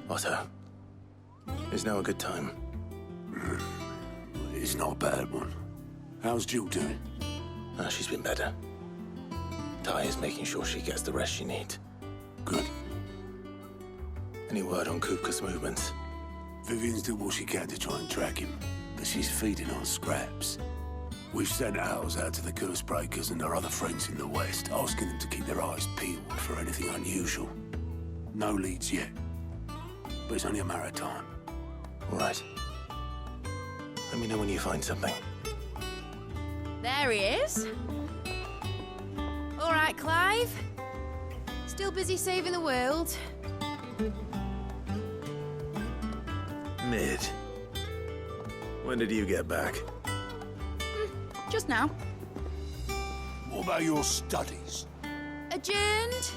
Otto, is now a good time? It's not a bad one. How's Jill doing? She's been better. Ty is making sure she gets the rest she needs. Good. Any word on Kupka's movements? Vivian's did what she can to try and track him, but she's feeding on scraps. We've sent ours out to the curse breakers and our other friends in the West, asking them to keep their eyes peeled for anything unusual. No leads yet, but it's only a matter of time. All right. Let me know when you find something. There he is. All right, Clive. Still busy saving the world. Mid. When did you get back? Just now. What about your studies? Adjourned.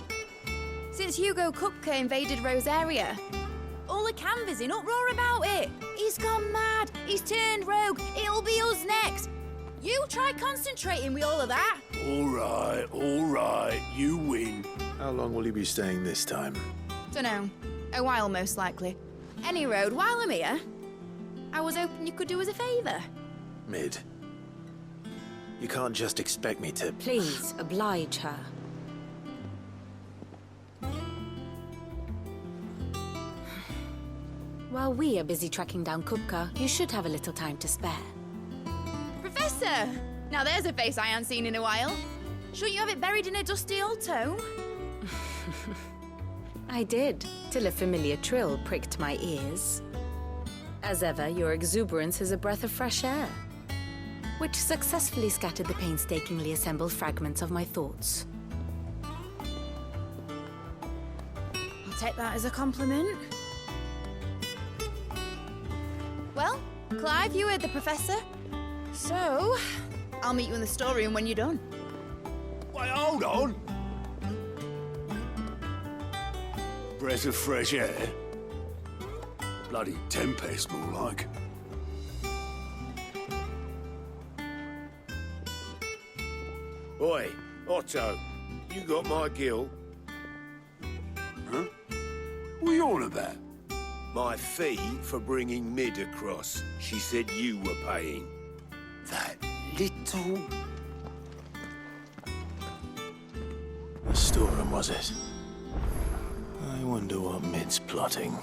Since Hugo Kupka invaded Rosaria. All the canvass in uproar about it. He's gone mad. He's turned rogue. It'll be us next. You try concentrating with all of that. All right. You win. How long will you be staying this time? Dunno. A while, most likely. Any road, while I'm here, I was hoping you could do us a favour. Mid. You can't just expect me to... Please, oblige her. While we are busy tracking down Kupka, you should have a little time to spare. Professor! Now there's a face I haven't seen in a while. Shouldn't you have it buried in a dusty old tome? I did, till a familiar trill pricked my ears. As ever, your exuberance is a breath of fresh air, which successfully scattered the painstakingly assembled fragments of my thoughts. I'll take that as a compliment. Well, Clive, you heard the professor. So, I'll meet you in the storeroom when you're done. Wait, hold on. Breath of fresh air? Bloody tempest, more like. Oi, Otto, you got my gill? Huh? What are you on about? My fee for bringing Mid across. She said you were paying. That little... The storeroom, was it? I wonder what Mid's plotting.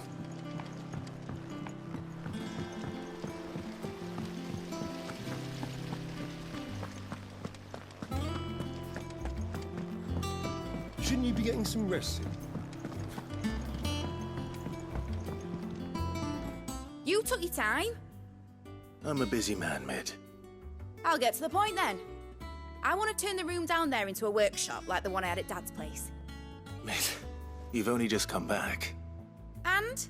Shouldn't you be getting some rest soon? You took your time. I'm a busy man, Mid. I'll get to the point then. I want to turn the room down there into a workshop like the one I had at Dad's place. Mid, you've only just come back. And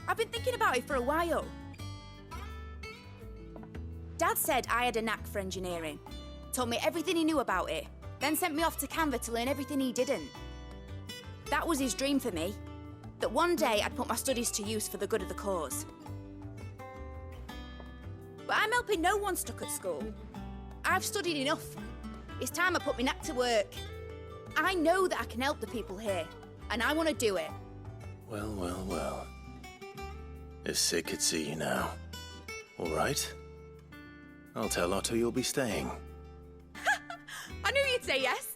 I've been thinking about it for a while. Dad said I had a knack for engineering. Told me everything he knew about it. Then sent me off to Canva to learn everything he didn't. That was his dream for me. That one day I'd put my studies to use for the good of the cause. But I'm helping no one stuck at school. I've studied enough. It's time I put my knack to work. I know that I can help the people here, and I want to do it. Well. If Sid could see you now. All right. I'll tell Otto you'll be staying. I knew you'd say yes.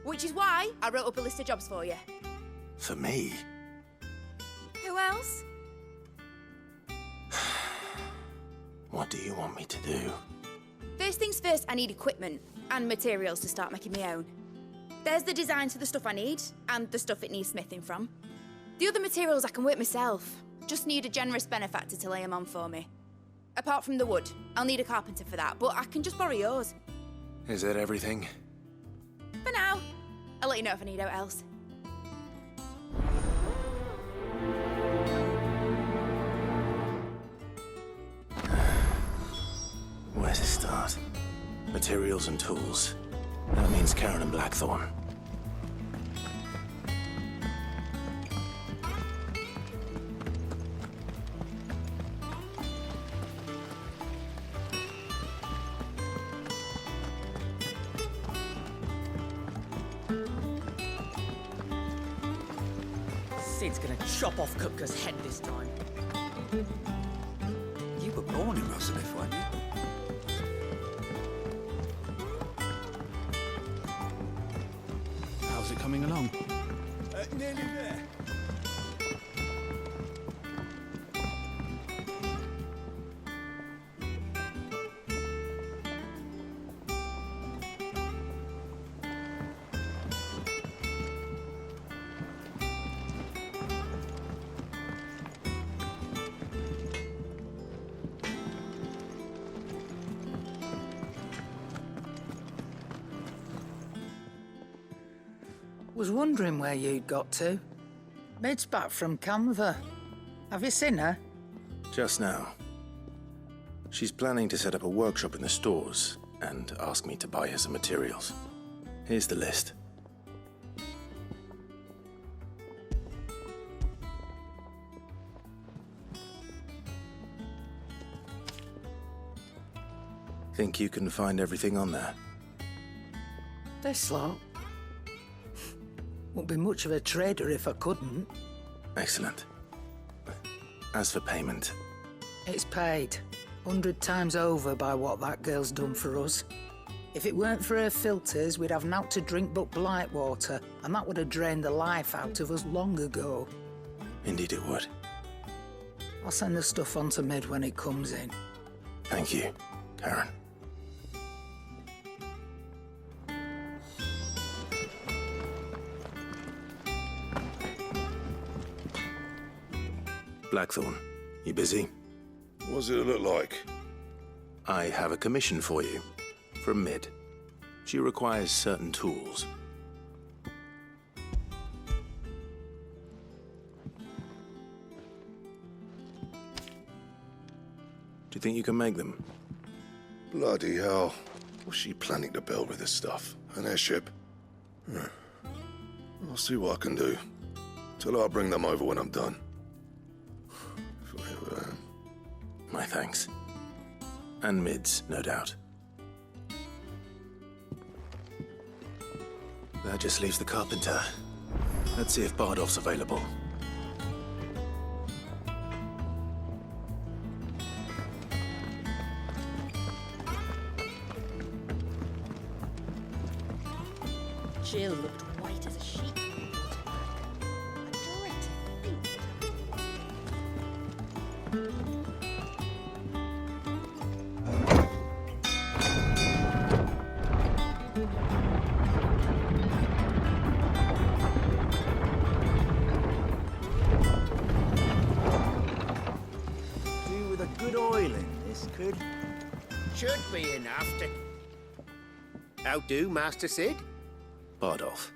Which is why I wrote up a list of jobs for you. For me? Who else? What do you want me to do? First things first, I need equipment and materials to start making my own. There's the designs for the stuff I need and the stuff it needs smithing from. The other materials I can work myself. Just need a generous benefactor to lay them on for me. Apart from the wood, I'll need a carpenter for that, but I can just borrow yours. Is that everything? For now. I'll let you know if I need out else. Where to start? Materials and tools. That means Karen and Blackthorn. Sid's gonna chop off Kupka's head this time. You were born in Rosalith, weren't you? How's it coming along? Nearly there. Was wondering where you'd got to. Mid's back from Canva. Have you seen her? Just now. She's planning to set up a workshop in the stores and ask me to buy her some materials. Here's the list. Think you can find everything on there? This lot. Wouldn't be much of a trader if I couldn't. Excellent. As for payment, It's paid 100 times over by what that girl's done for us. If it weren't for her filters, we'd have naught to drink but blight water, and that would have drained the life out of us long ago. indeed it would. I'll send the stuff on to Mid when it comes in. Thank you, Karen. Blackthorn, you busy? What's it look like? I have a commission for you, from Mid. She requires certain tools. Do you think you can make them? Bloody hell. What's she planning to build with this stuff? An airship? I'll see what I can do. Tell her I'll bring them over when I'm done. If I ever am. My thanks. And Mid's, no doubt. That just leaves the carpenter. Let's see if Bardolph's available. Jill looked white as a sheet. A dread to think. Do with a good oil in this, could? Should be enough to... How do, Master Sid? Bardolph.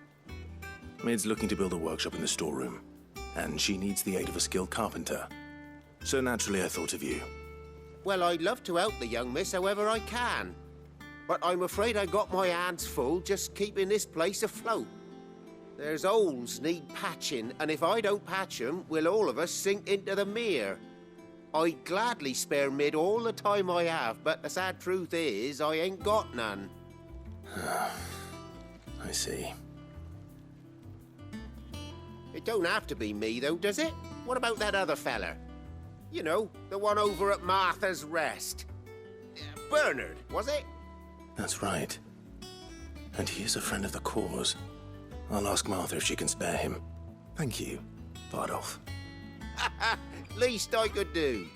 Mid's looking to build a workshop in the storeroom, and she needs the aid of a skilled carpenter. So naturally I thought of you. Well, I'd love to help the young miss however I can. But I'm afraid I got my hands full just keeping this place afloat. There's holes need patching, and if I don't patch 'em, we'll all of us sink into the mere. I'd gladly spare Mid all the time I have, but the sad truth is I ain't got none. I see. It don't have to be me, though, does it? What about that other fella? You know, the one over at Martha's Rest. Bernard, was it? That's right. And he is a friend of the cause. I'll ask Martha if she can spare him. Thank you, Bardolph. Least I could do.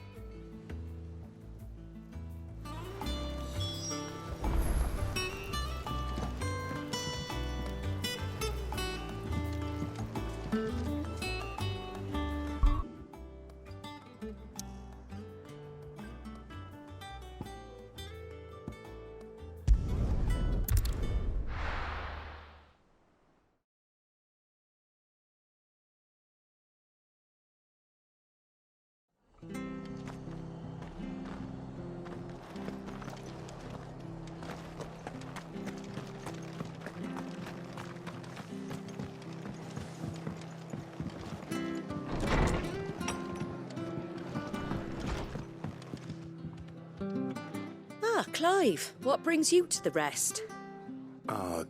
Ah, Clive, what brings you to the rest? Our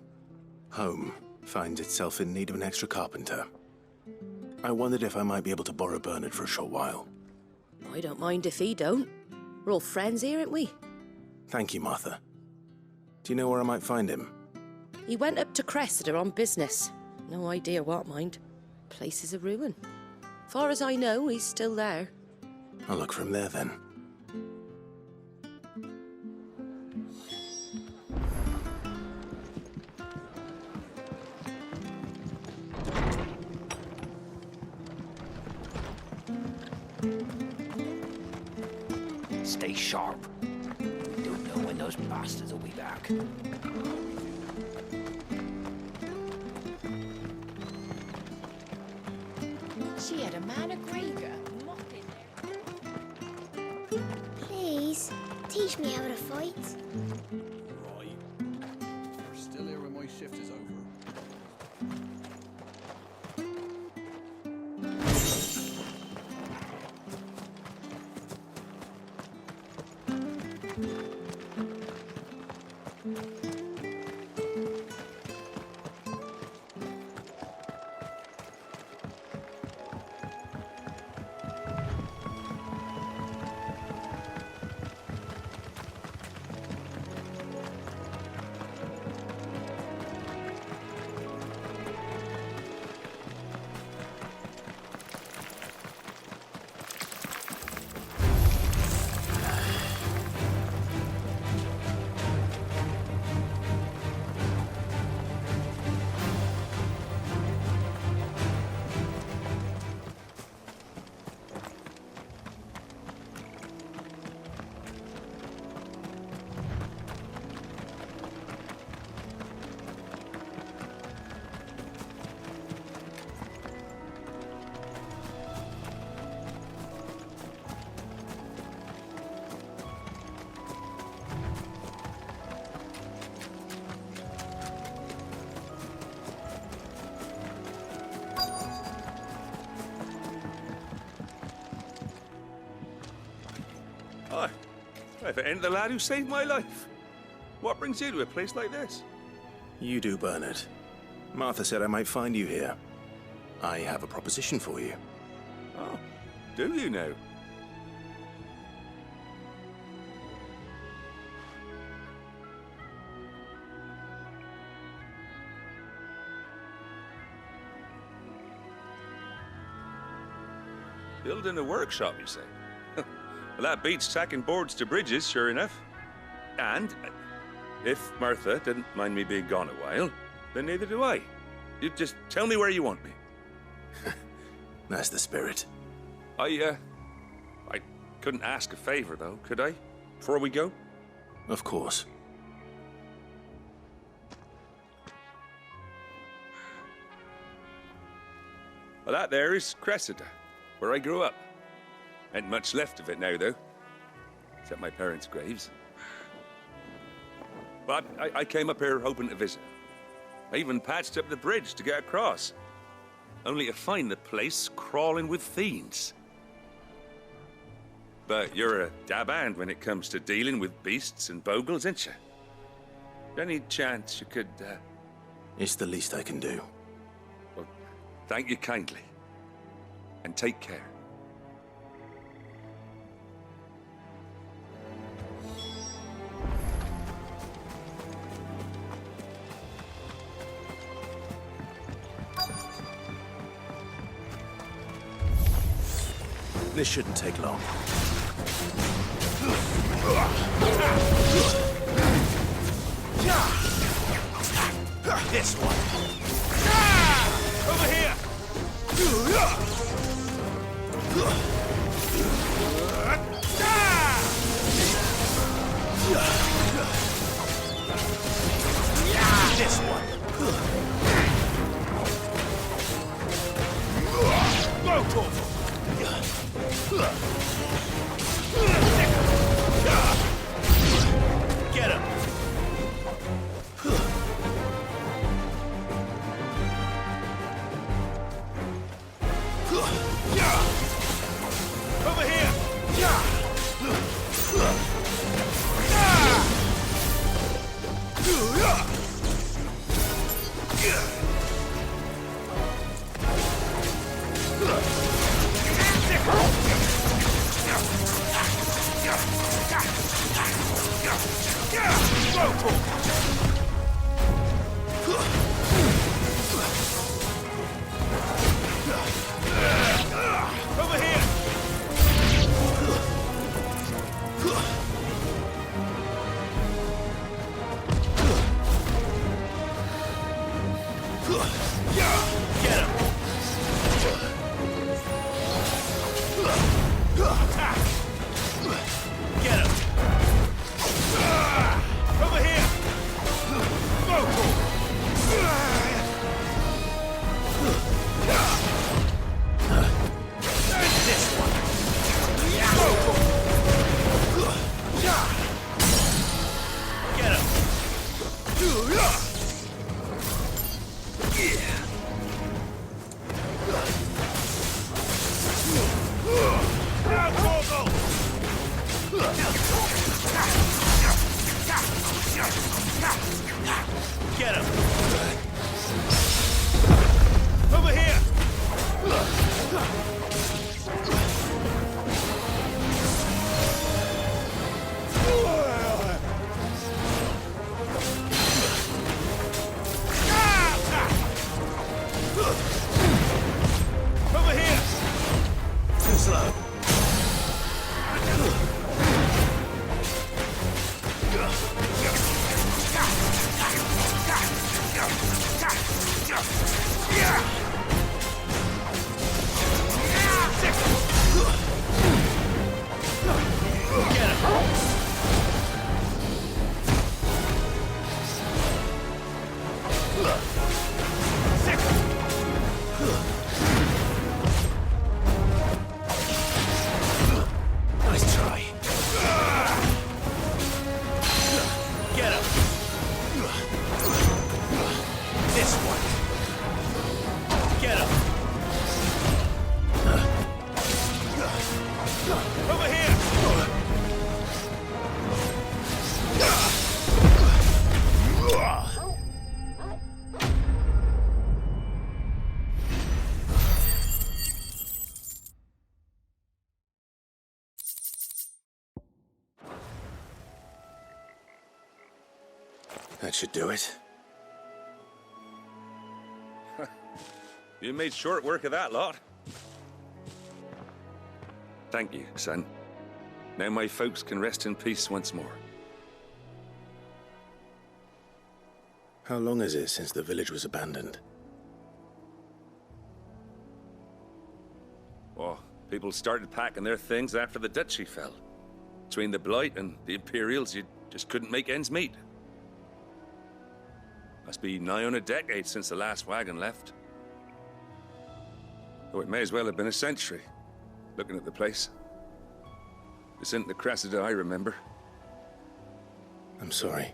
home finds itself in need of an extra carpenter. I wondered if I might be able to borrow Bernard for a short while. I don't mind if he don't. We're all friends here, aren't we? Thank you, Martha. Do you know where I might find him? He went up to Cressida on business. No idea what, mind. Place is a ruin. Far as I know, he's still there. I'll look for him there then. Stay sharp. Don't know when those bastards will be back. She had a man of Grieger mopping there. Please, teach me how to fight. Right. You're still here when my shift is over. Hi. If it ain't the lad who saved my life. What brings you to a place like this? You do, Bernard. Martha said I might find you here. I have a proposition for you. Oh, do you now? Building a workshop, you say? Well, that beats tacking boards to bridges, sure enough. And if Martha didn't mind me being gone a while, then neither do I. You just tell me where you want me. That's the spirit. I couldn't ask a favor, though, could I? Before we go? Of course. Well, that there is Cressida, where I grew up. Ain't much left of it now, though. Except my parents' graves. But I came up here hoping to visit. I even patched up the bridge to get across. Only to find the place crawling with fiends. But you're a dab hand when it comes to dealing with beasts and bogles, ain't you? Any chance you could, It's the least I can do. Well, thank you kindly. And take care. This shouldn't take long. This one. Over here! This one. Get him! Over here! Get him! Over here! Vocal! There's this one! Vocal! Get him! Get him! Over here! Over here! Too slow. Nice try. Get him. This one. Get him. Over here. That should do it. You made short work of that lot. Thank you, son. Now my folks can rest in peace once more. How long is it since the village was abandoned? Oh, people started packing their things after the duchy fell. Between the Blight and the Imperials, you just couldn't make ends meet. Must be nigh on a decade since the last wagon left. Oh, it may as well have been a century, looking at the place. This isn't the Cressida I remember. I'm sorry.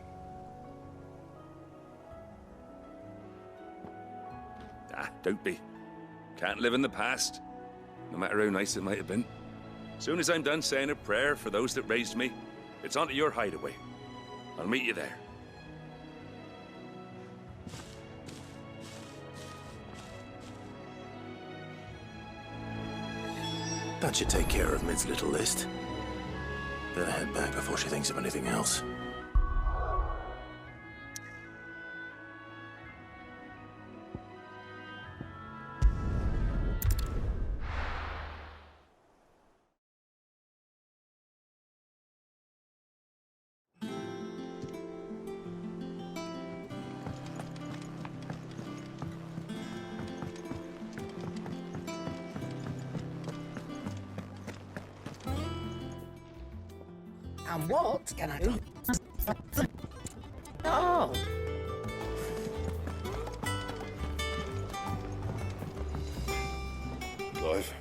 Ah, don't be. Can't live in the past, no matter how nice it might have been. Soon as I'm done saying a prayer for those that raised me, it's onto your hideaway. I'll meet you there. That should take care of Mid's little list. Better head back before she thinks of anything else. And what can I do? Oh, Clive.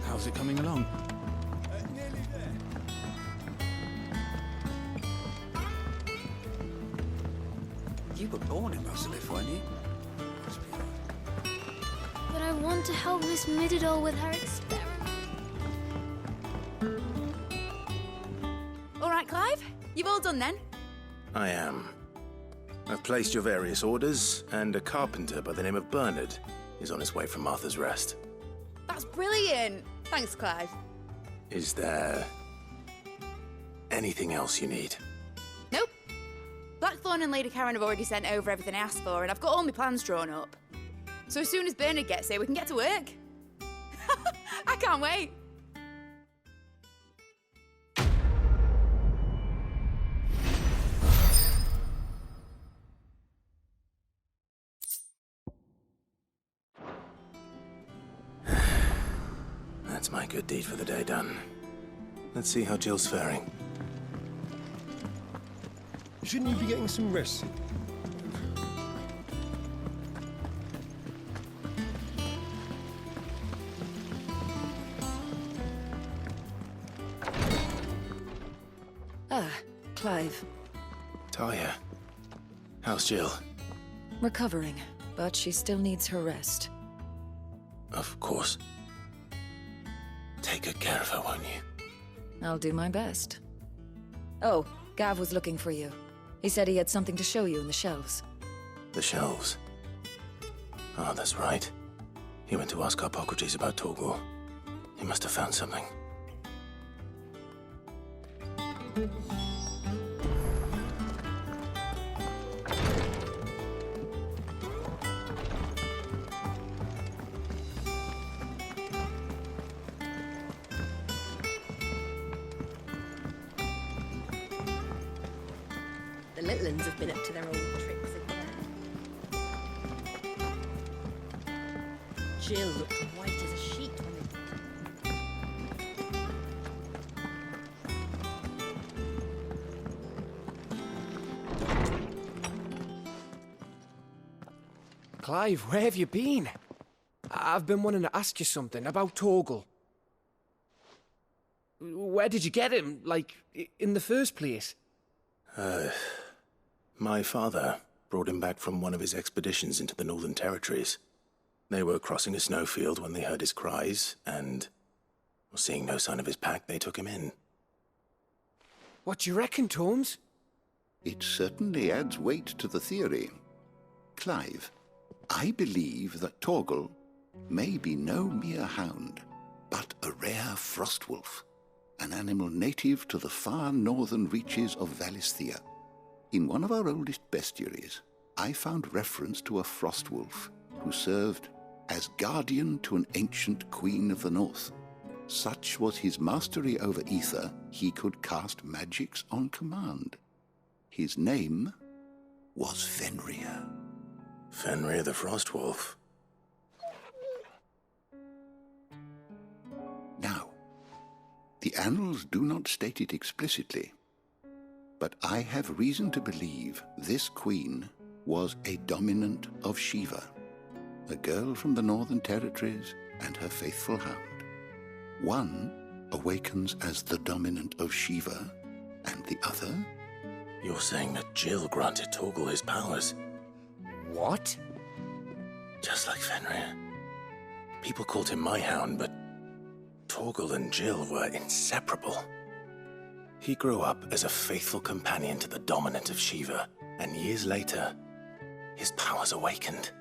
How's it coming along? Nearly there. You were born in Rosalith, weren't you? But I want to help Miss Mididol with her experiment. All right, Clive? You've all done then? I am. I've placed your various orders, and a carpenter by the name of Bernard is on his way from Martha's Rest. That's brilliant. Thanks, Clive. Is there anything else you need? Nope. Blackthorn and Lady Karen have already sent over everything I asked for, and I've got all my plans drawn up. So as soon as Bernard gets here, we can get to work. I can't wait. That's my good deed for the day done. Let's see how Jill's faring. Shouldn't you be getting some rest? Ah, Clive. Talia, how's Jill? Recovering, but she still needs her rest. Of course. Take good care of her, won't you? I'll do my best. Oh, Gav was looking for you. He said he had something to show you in the shelves. The shelves? Oh, that's right. He went to ask Harpocrates about Torgal. He must have found something. The little uns have been up to their old tricks again. Jill looked white as a sheet when Clive, where have you been? I've been wanting to ask you something about Torgal. Where did you get him, like, in the first place? My father brought him back from one of his expeditions into the Northern Territories. They were crossing a snowfield when they heard his cries, and, seeing no sign of his pack, they took him in. What do you reckon, Tomes? It certainly adds weight to the theory. Clive, I believe that Torgal may be no mere hound, but a rare frostwolf, an animal native to the far northern reaches of Valisthea. In one of our oldest bestiaries, I found reference to a frostwolf who served as guardian to an ancient queen of the north. Such was his mastery over ether, he could cast magics on command. His name was Fenrir. Fenrir the Frostwolf. Now, the annals do not state it explicitly, but I have reason to believe this queen was a dominant of Shiva, a girl from the Northern Territories and her faithful hound. One awakens as the dominant of Shiva, and the other? You're saying that Jill granted Torgal his powers? What? Just like Fenrir. People called him my hound, but Torgal and Jill were inseparable. He grew up as a faithful companion to the dominant of Shiva, and years later, his powers awakened,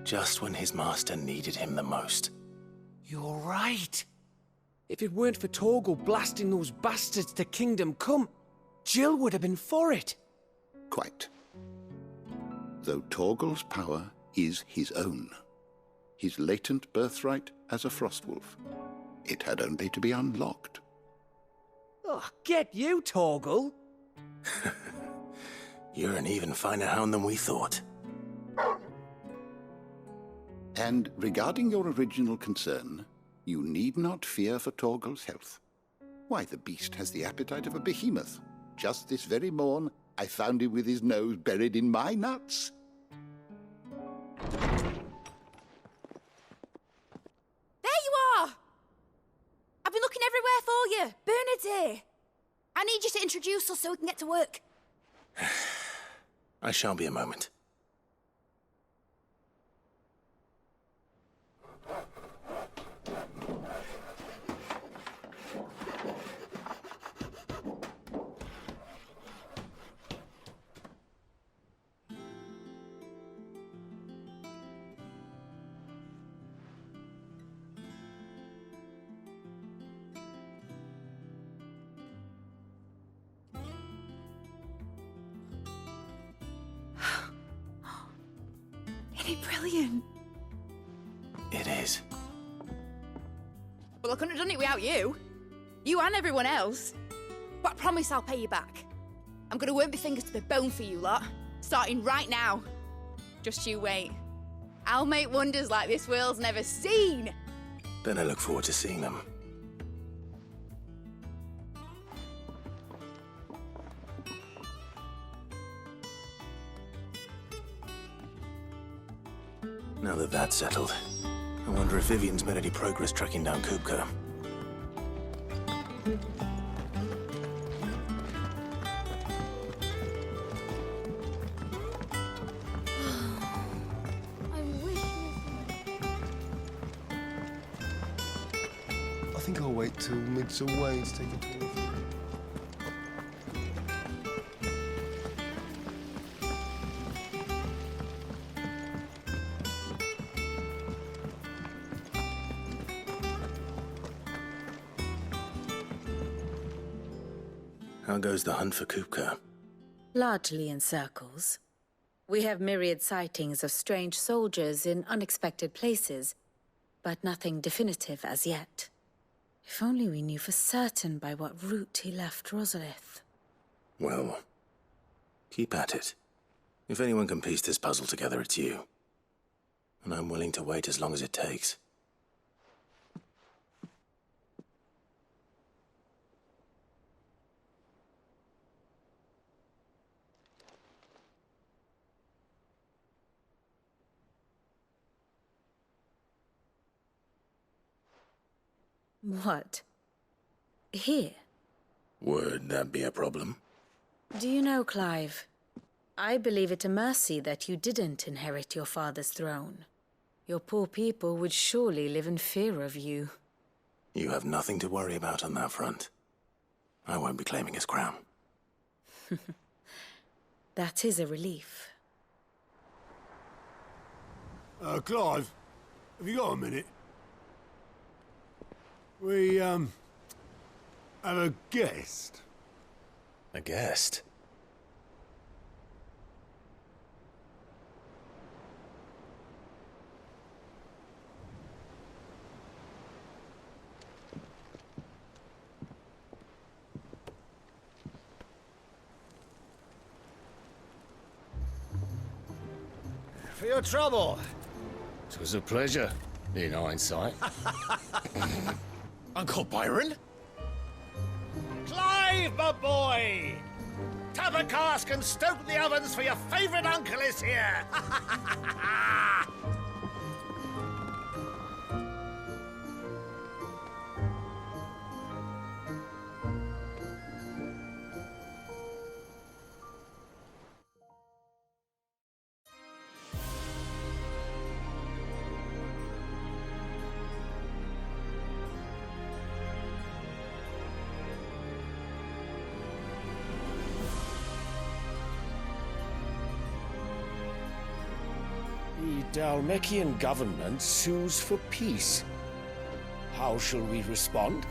just when his master needed him the most. You're right. If it weren't for Torgal blasting those bastards to Kingdom Come, Jill would have been for it. Quite. Though Torgal's power is his own, his latent birthright as a frostwolf. It had only to be unlocked. Oh, get you, Torgal! You're an even finer hound than we thought. And regarding your original concern, you need not fear for Torgal's health. Why, the beast has the appetite of a behemoth. Just this very morn, I found him with his nose buried in my nuts. There you are! I've been looking everywhere for you. Bernard's here. I need you to introduce us so we can get to work. I shall be a moment. Isn't it brilliant? It is. Well, I couldn't have done it without you. You and everyone else. But I promise I'll pay you back. I'm gonna work my fingers to the bone for you lot, starting right now. Just you wait. I'll make wonders like this world's never seen. Then I look forward to seeing them Now that that's settled, I wonder if Vivian's made any progress tracking down Kupka. I think I'll wait till mid's away to take a tour. How goes the hunt for Kupka? Largely in circles. We have myriad sightings of strange soldiers in unexpected places, but nothing definitive as yet. If only we knew for certain by what route he left Rosalith. Well, keep at it. If anyone can piece this puzzle together, it's you. And I'm willing to wait as long as it takes. What? Here? Would that be a problem? Do you know, Clive, I believe it a mercy that you didn't inherit your father's throne. Your poor people would surely live in fear of you. You have nothing to worry about on that front. I won't be claiming his crown. That is a relief. Clive, have you got a minute? We, have a guest. A guest? For your trouble. It was a pleasure, in hindsight. Uncle Byron? Clive, my boy! Tap a cask and stoke the ovens, for your favourite uncle is here! The Dalmekian government sues for peace. How shall we respond?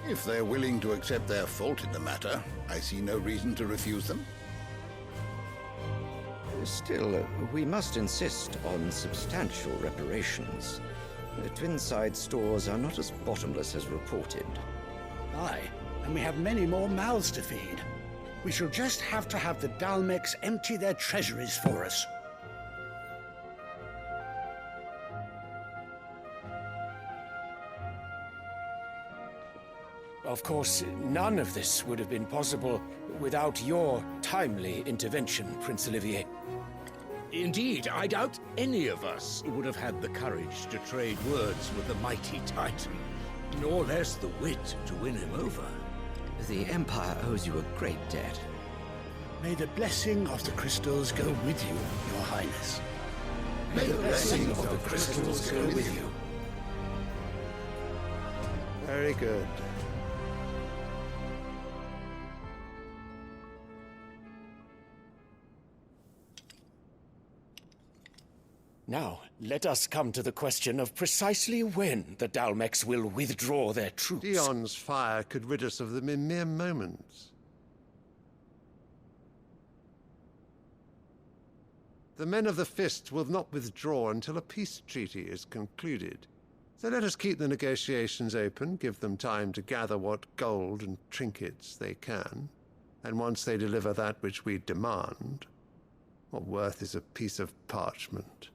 If they're willing to accept their fault in the matter, I see no reason to refuse them. Still, we must insist on substantial reparations. The Twinside stores are not as bottomless as reported. Aye, and we have many more mouths to feed. We shall just have to have the Dalmecs empty their treasuries for us. Of course, none of this would have been possible without your timely intervention, Prince Olivier. Indeed, I doubt any of us would have had the courage to trade words with the mighty Titan, nor less the wit to win him over. The Empire owes you a great debt. May the blessing of the crystals go with you, Your Highness. May the blessing of the crystals go with you. Very good. Now, let us come to the question of precisely when the Dalmecs will withdraw their troops. Dion's fire could rid us of them in mere moments. The men of the Fist will not withdraw until a peace treaty is concluded. So let us keep the negotiations open, give them time to gather what gold and trinkets they can, and once they deliver that which we demand, what worth is a piece of parchment?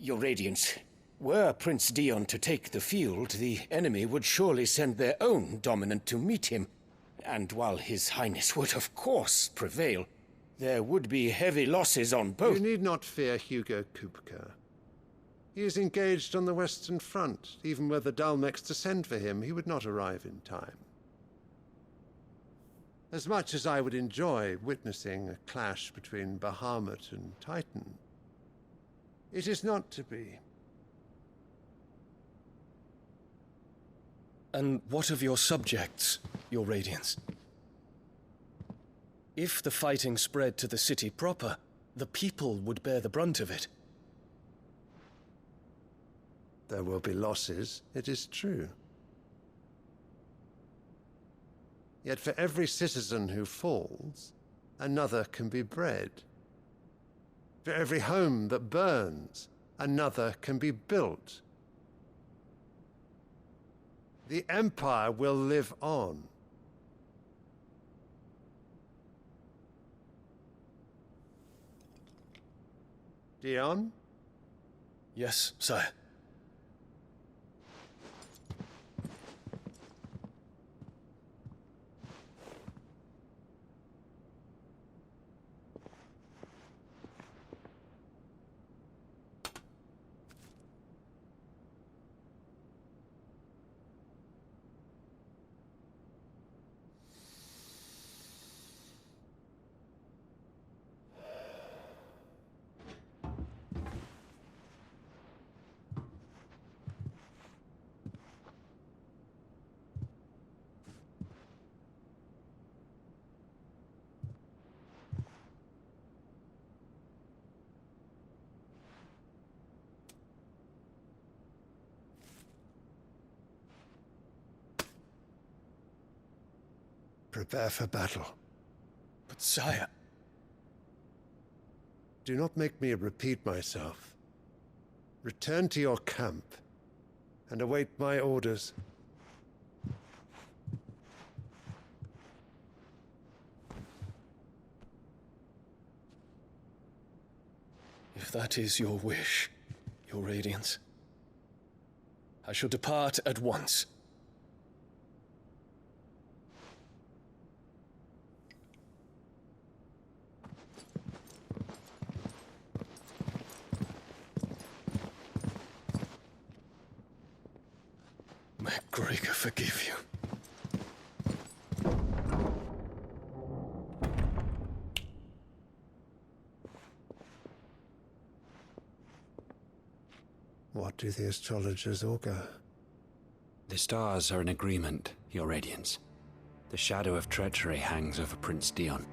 Your Radiance, were Prince Dion to take the field, the enemy would surely send their own dominant to meet him. And while His Highness would of course prevail, There would be heavy losses on both. You need not fear Hugo Kupka. He is engaged on the Western Front. Even were the Dalmex to send for him, he would not arrive in time. As much as I would enjoy witnessing a clash between Bahamut and Titan, it is not to be. And what of your subjects, Your Radiance? If the fighting spread to the city proper, the people would bear the brunt of it. There will be losses, it is true. Yet for every citizen who falls, another can be bred. For every home that burns, another can be built. The Empire will live on. Dion? Yes, sire. Prepare for battle. But sire... Do not make me repeat myself. Return to your camp and await my orders. If that is your wish, Your Radiance, I shall depart at once. May Gregor forgive you. What do the astrologers augur? The stars are in agreement, Your Radiance. The shadow of treachery hangs over Prince Dion.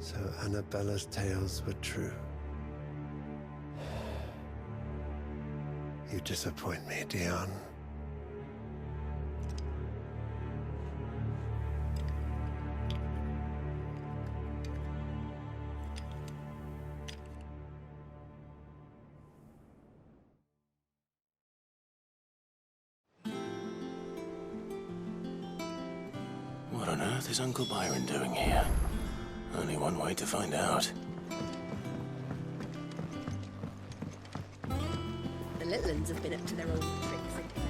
So Annabella's tales were true. You disappoint me, Dion. What on earth is Uncle Byron doing here? Only one way to find out. The little uns have been up to their old tricks again.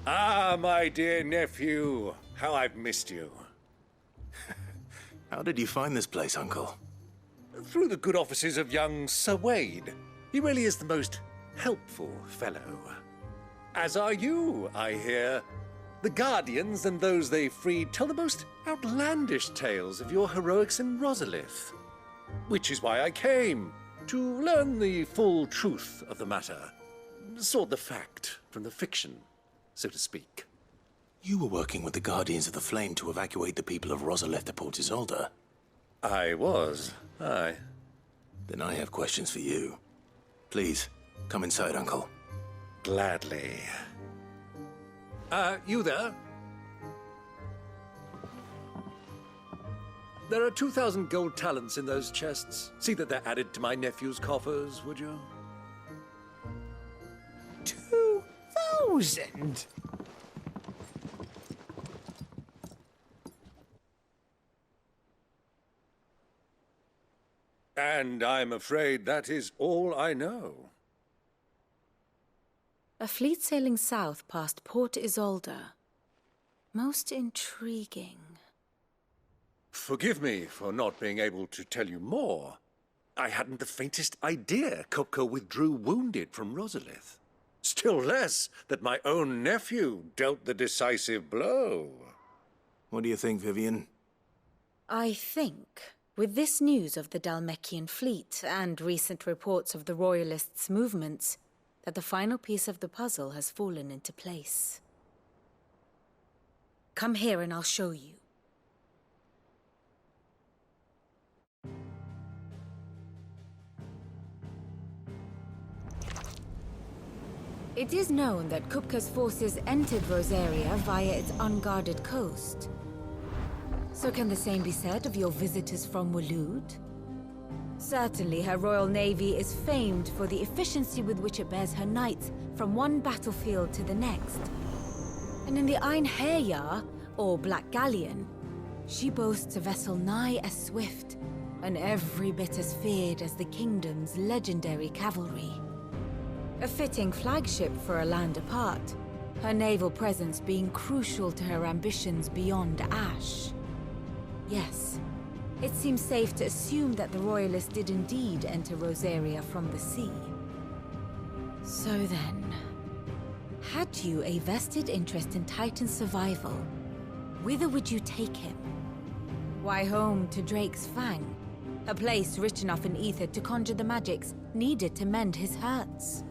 Ah, my dear nephew, how I've missed you. How did you find this place, Uncle? Through the good offices of young Sir Wade. He really is the most helpful fellow. As are you, I hear. The Guardians and those they freed tell the most outlandish tales of your heroics in Rosalith. Which is why I came, to learn the full truth of the matter. Sort the fact from the fiction, so to speak. You were working with the Guardians of the Flame to evacuate the people of Rosalith to Port Isolde. I was, aye. Then I have questions for you. Please, come inside, Uncle. Gladly. You there? There are 2,000 gold talents in those chests. See that they're added to my nephew's coffers, would you? 2,000? And I'm afraid that is all I know. A fleet sailing south past Port Isolde. Most intriguing. Forgive me for not being able to tell you more. I hadn't the faintest idea Kupka withdrew wounded from Rosalith. Still less that my own nephew dealt the decisive blow. What do you think, Vivian? I think, with this news of the Dhalmekian fleet and recent reports of the Royalists' movements, that the final piece of the puzzle has fallen into place. Come here and I'll show you. It is known that Kupka's forces entered Rosaria via its unguarded coast. So can the same be said of your visitors from Waloed? Certainly her Royal Navy is famed for the efficiency with which it bears her knights from one battlefield to the next. And in the Einherjar, or Black Galleon, she boasts a vessel nigh as swift and every bit as feared as the kingdom's legendary cavalry. A fitting flagship for a land apart, her naval presence being crucial to her ambitions beyond Ash. Yes, it seems safe to assume that the Royalists did indeed enter Rosaria from the sea. So then, had you a vested interest in Titan's survival, whither would you take him? Why, home to Drake's Fang, a place rich enough in ether to conjure the magics needed to mend his hurts.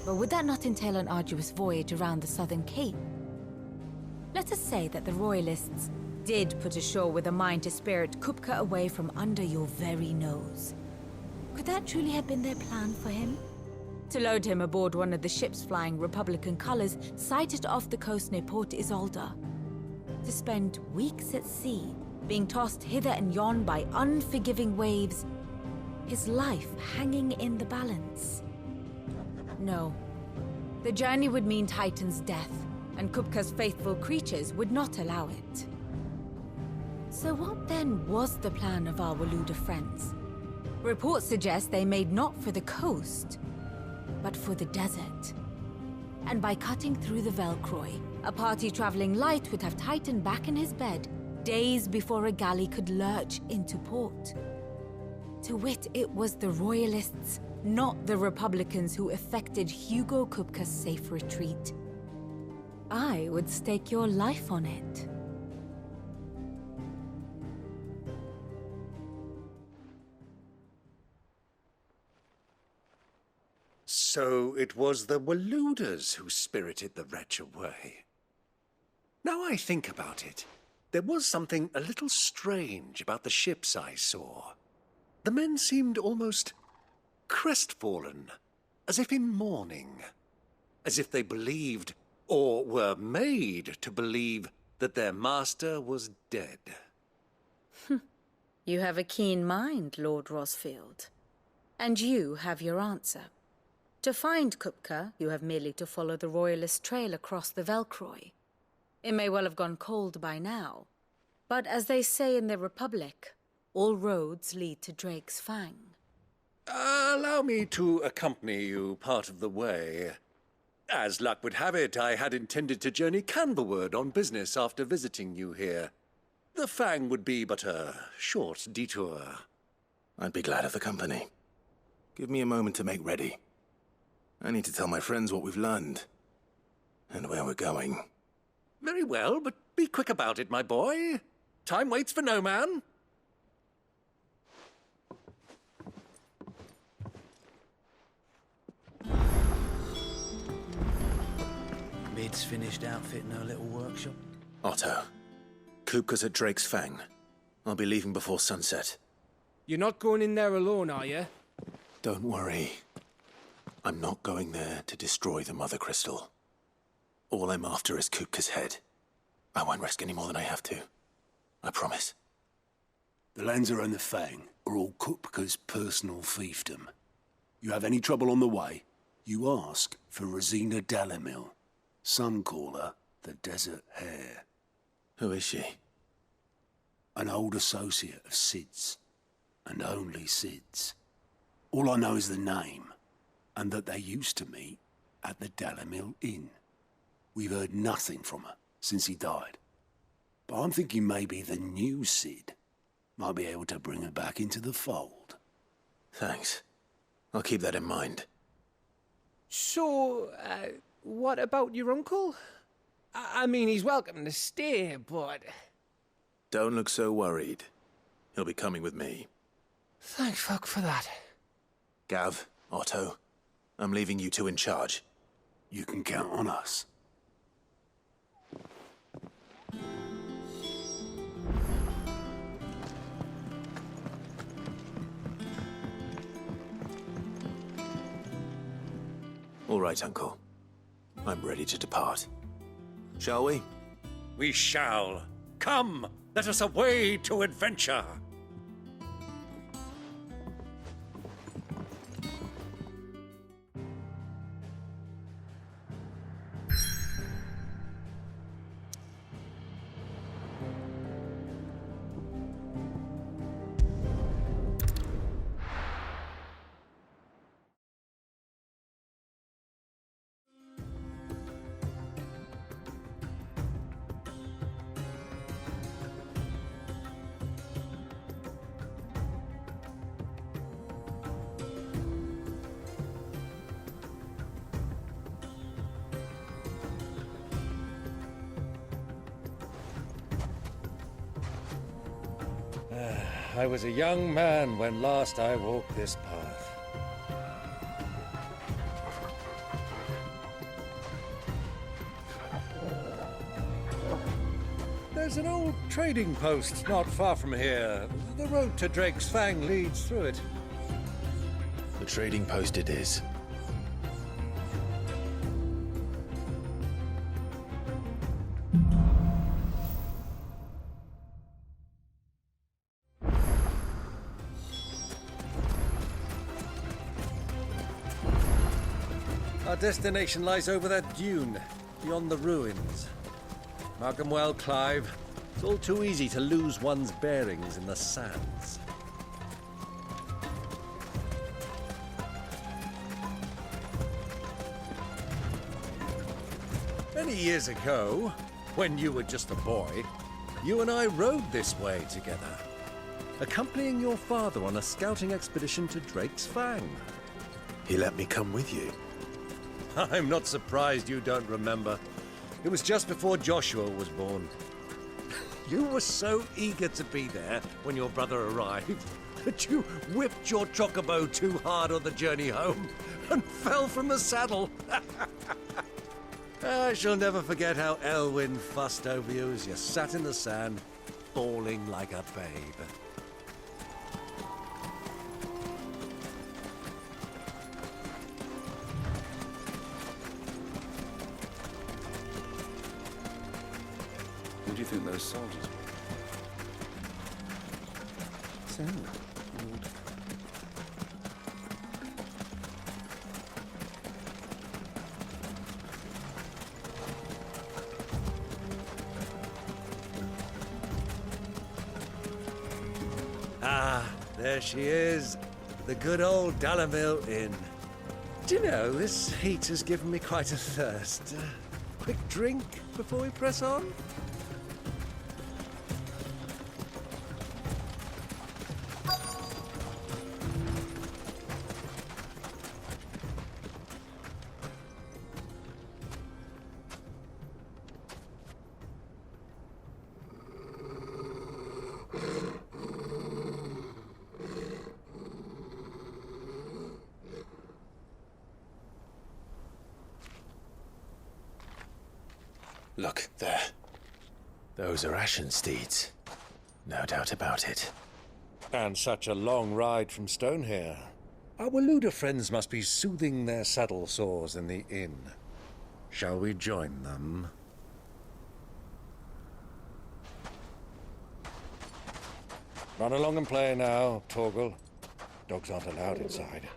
But would that not entail an arduous voyage around the southern cape? Let us say that the Royalists did put ashore with a mind to spirit Kupka away from under your very nose. Could that truly have been their plan for him? To load him aboard one of the ships flying Republican colors sighted off the coast near Port Isolde? To spend weeks at sea, being tossed hither and yon by unforgiving waves, his life hanging in the balance? No. The journey would mean Titan's death, and Kupka's faithful creatures would not allow it. So what then was the plan of our Waluda friends? Reports suggest they made not for the coast, but for the desert. And by cutting through the Velcroy, a party traveling light would have Titan back in his bed days before a galley could lurch into port. To wit, it was the Royalists, not the Republicans, who effected Hugo Kupka's safe retreat. I would stake your life on it. So it was the Waludas who spirited the wretch away. Now I think about it, there was something a little strange about the ships I saw. The men seemed almost crestfallen, as if in mourning, as if they believed, or were made to believe, that their master was dead. You have a keen mind, Lord Rosfield. And you have your answer. To find Kupka, you have merely to follow the Royalist trail across the Velcroy. It may well have gone cold by now, but as they say in the Republic, all roads lead to Drake's Fang. Allow me to accompany you part of the way. As luck would have it, I had intended to journey Canberward on business after visiting you here. The Fang would be but a short detour. I'd be glad of the company. Give me a moment to make ready. I need to tell my friends what we've learned, and where we're going. Very well, but be quick about it, my boy. Time waits for no man. Mid's finished outfitting her little workshop. Otto, Kupka's at Drake's Fang. I'll be leaving before sunset. You're not going in there alone, are you? Don't worry. I'm not going there to destroy the Mother Crystal. All I'm after is Kupka's head. I won't risk any more than I have to. I promise. The Lancer and the Fang are all Kupka's personal fiefdom. You have any trouble on the way, you ask for Rosina Dalamil. Some call her the Desert Hare. Who is she? An old associate of Sid's, and only Sid's. All I know is the name, and that they used to meet at the Dalamil Inn. We've heard nothing from her since he died. But I'm thinking maybe the new Sid might be able to bring her back into the fold. Thanks. I'll keep that in mind. So, what about your uncle? I mean, he's welcome to stay, but... Don't look so worried. He'll be coming with me. Thank fuck for that. Gav, Otto, I'm leaving you two in charge. You can count on us. All right, Uncle. I'm ready to depart. Shall we? We shall. Come, let us away to adventure. I was a young man when last I walked this path. There's an old trading post not far from here. The road to Drake's Fang leads through it. The trading post it is. Our destination lies over that dune, beyond the ruins. Mark 'em well, Clive. It's all too easy to lose one's bearings in the sands. Many years ago, when you were just a boy, you and I rode this way together, accompanying your father on a scouting expedition to Drake's Fang. He let me come with you. I'm not surprised you don't remember. It was just before Joshua was born. You were so eager to be there when your brother arrived that you whipped your chocobo too hard on the journey home and fell from the saddle. I shall never forget how Elwyn fussed over you as you sat in the sand, bawling like a babe. Who do you think those soldiers were? So, Ah, there she is. The good old Dalamil Inn. Do you know, this heat has given me quite a thirst. Quick drink before we press on? Look, there. Those are Ashen steeds. No doubt about it. And such a long ride from Stonehair. Our Waluda friends must be soothing their saddle sores in the inn. Shall we join them? Run along and play now, Torgal. Dogs aren't allowed inside.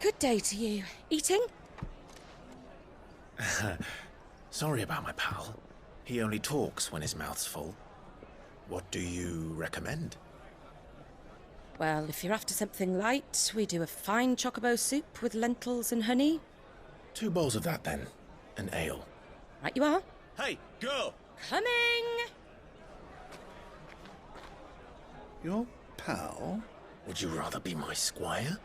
Good day to you. Eating? Sorry about my pal. He only talks when his mouth's full. What do you recommend? Well, if you're after something light, we do a fine chocobo soup with lentils and honey. 2 bowls of that, then. An ale. Right you are. Hey, girl! Coming! Your pal? Would you rather be my squire?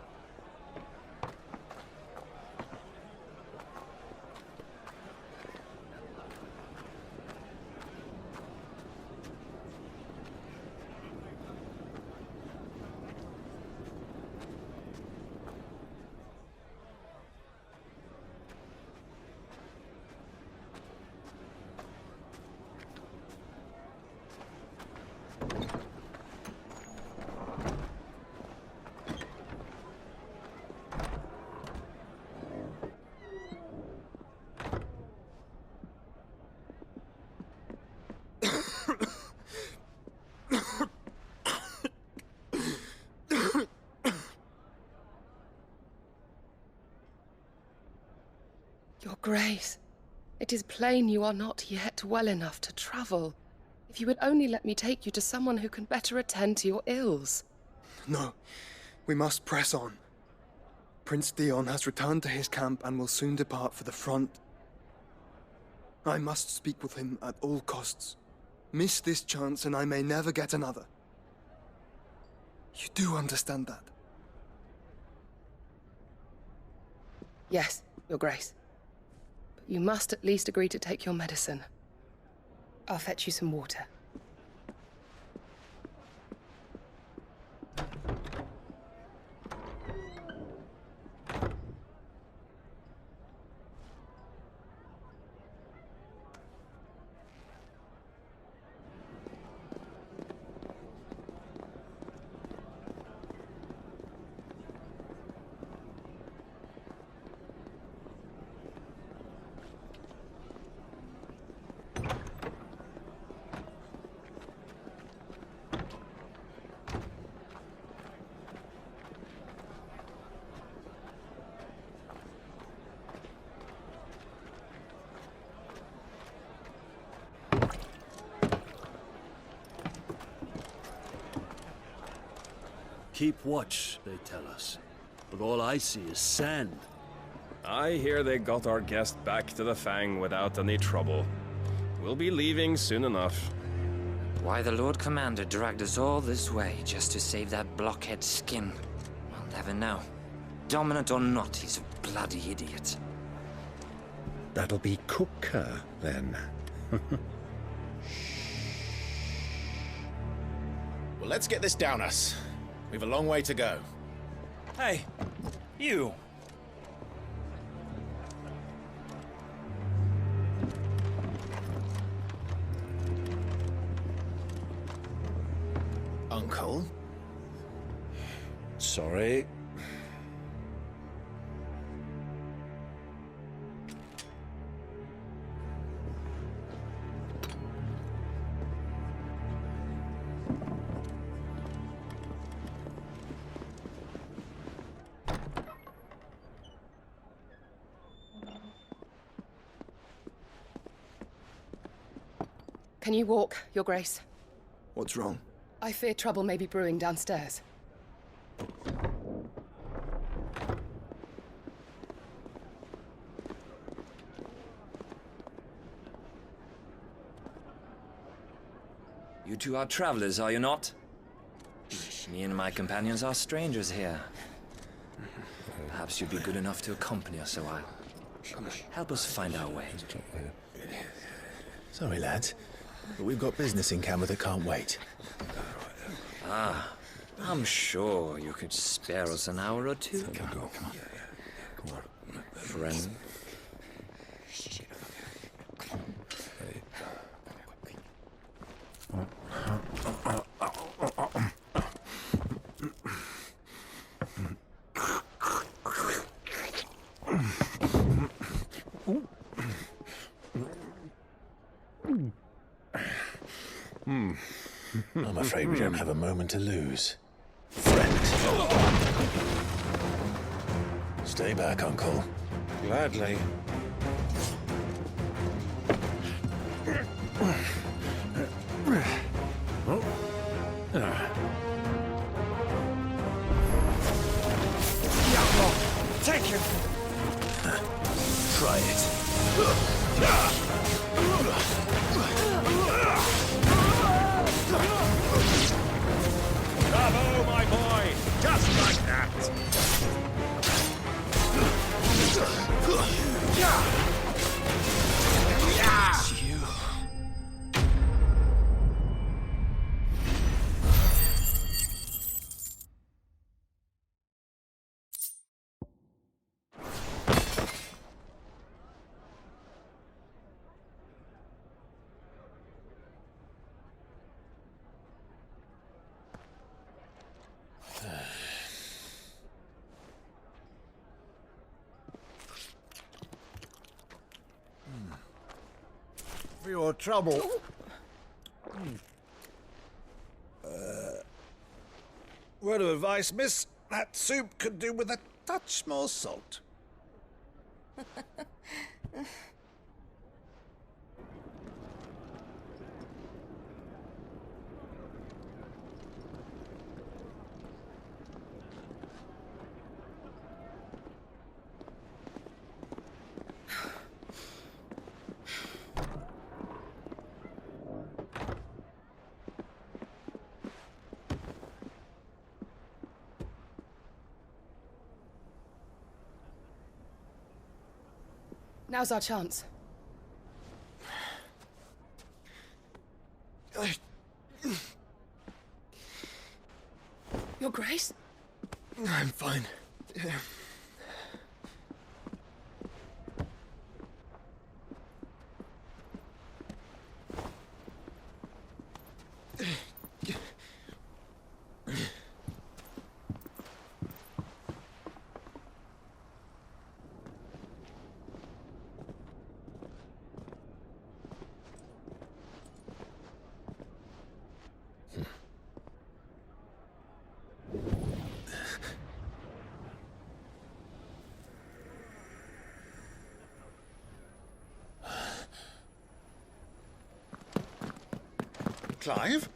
Your Grace, it is plain you are not yet well enough to travel. If you would only let me take you to someone who can better attend to your ills. No, we must press on. Prince Dion has returned to his camp and will soon depart for the front. I must speak with him at all costs. Miss this chance and I may never get another. You do understand that? Yes, Your Grace. But you must at least agree to take your medicine. I'll fetch you some water. Keep watch, they tell us. But all I see is sand. I hear they got our guest back to the Fang without any trouble. We'll be leaving soon enough. Why the Lord Commander dragged us all this way just to save that blockhead's skin, I'll never know. Dominant or not, he's a bloody idiot. That'll be Cooker, then. Well, let's get this down us. We've a long way to go. Hey, you! Uncle? Sorry. Can you walk, Your Grace? What's wrong? I fear trouble may be brewing downstairs. You two are travelers, are you not? Me and my companions are strangers here. Perhaps you'd be good enough to accompany us a while. Help us find our way. Sorry, lads, but we've got business in camera that can't wait. Ah, I'm sure you could spare us an hour or two. Come on. Friend. I'm afraid we don't have a moment to lose. Friend. Stay back, Uncle. Gladly. Take him! Try it. Bravo, my boy! Just like that! You. For your trouble. Word of advice, miss. That soup could do with a touch more salt. Now's our chance. Your Grace? I'm fine. Clive?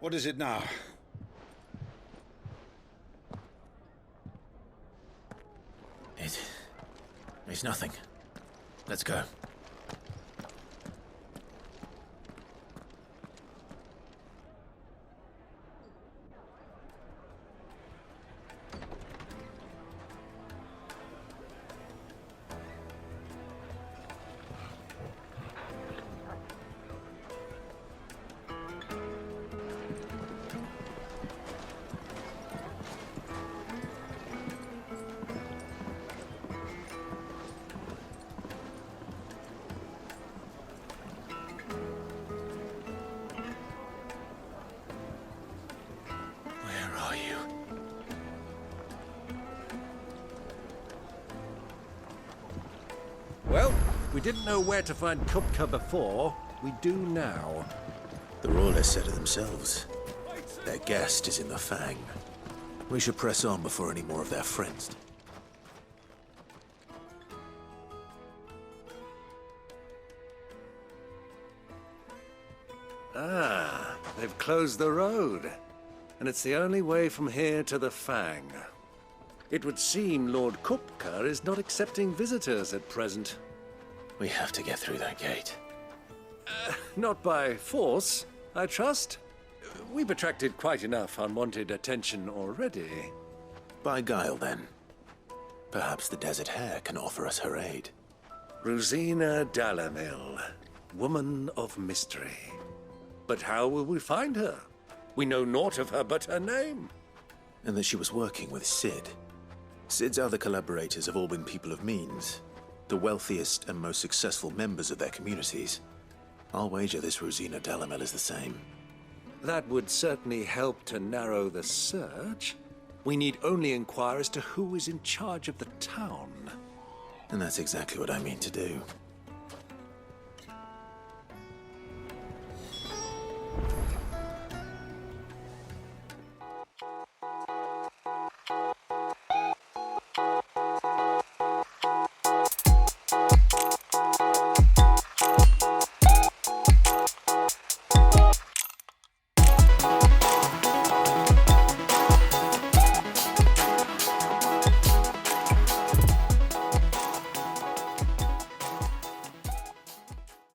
What is it now? It's nothing. Let's go. Well, we didn't know where to find Kupka before. we do now. The Royalists said it themselves. Their guest is in the Fang. We should press on before any more of their friends. Ah, they've closed the road. And it's the only way from here to the Fang. It would seem Lord Kupka is not accepting visitors at present. We have to get through that gate. Not by force, I trust. We've attracted quite enough unwanted attention already. By guile, then. Perhaps the Desert Hare can offer us her aid. Rosina Dalamil, woman of mystery. But how will we find her? We know naught of her but her name. And that she was working with Sid. Sid's other collaborators have all been people of means, the wealthiest and most successful members of their communities. I'll wager this Rosina Dalamel is the same. That would certainly help to narrow the search. We need only inquire as to who is in charge of the town. And that's exactly what I mean to do.